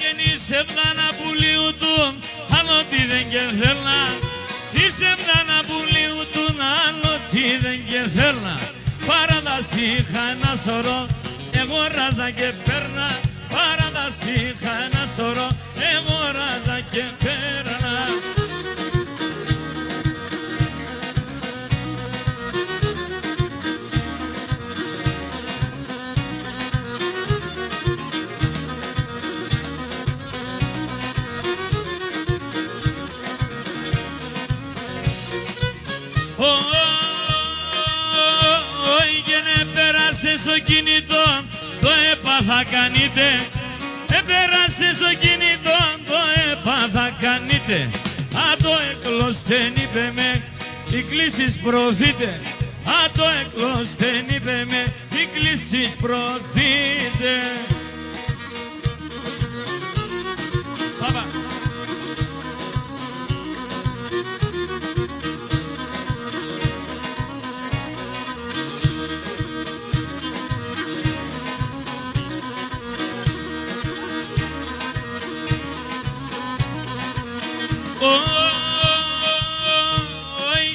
Γέννη σεβδάνα πουλίου του, άλλο τι δεν και θέλα. Τι σεβδάνα πουλίου του, άλλο τι δεν και θέλα. Παράδαση είχα ένα σωρό, εγώ ράζα και παίρνα. Παράδαση είχα ένα σωρό, εγώ ράζα και παίρνα. Πέρασε στο κινητό, το έπαθα κάνετε. Πέρασε στο κινητό, το έπαθα κάνετε. Αν το εκλώστεν είπε με, οι κλήσεις προωθείτε. Αν το εκλώστεν είπε με, οι κλήσεις προωθείτε. Σάβα.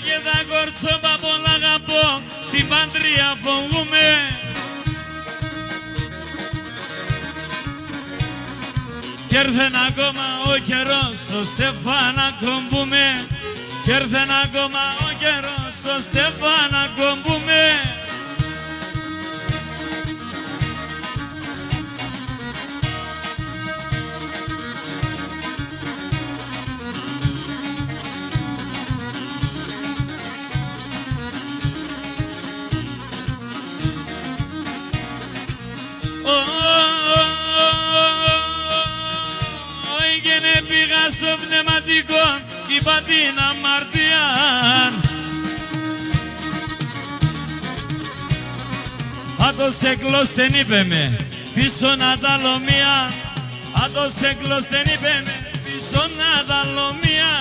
Και τα κορτσόπα πολλά αγαπώ, την πατρία φοβούμαι. Κι έρθεν ακόμα ο καιρός, ώστε να κομπούμε. Κι έρθεν ακόμα ο καιρός, ώστε να κομπούμε. Γένε πήγα στο πνευματικό, είπα την αμαρτία. Άτος εκλώστεν είπε με, πίσω να τα λομία. Άτος εκλώστεν είπε με, πίσω να τα λομία.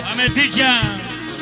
Πάμε τίκια.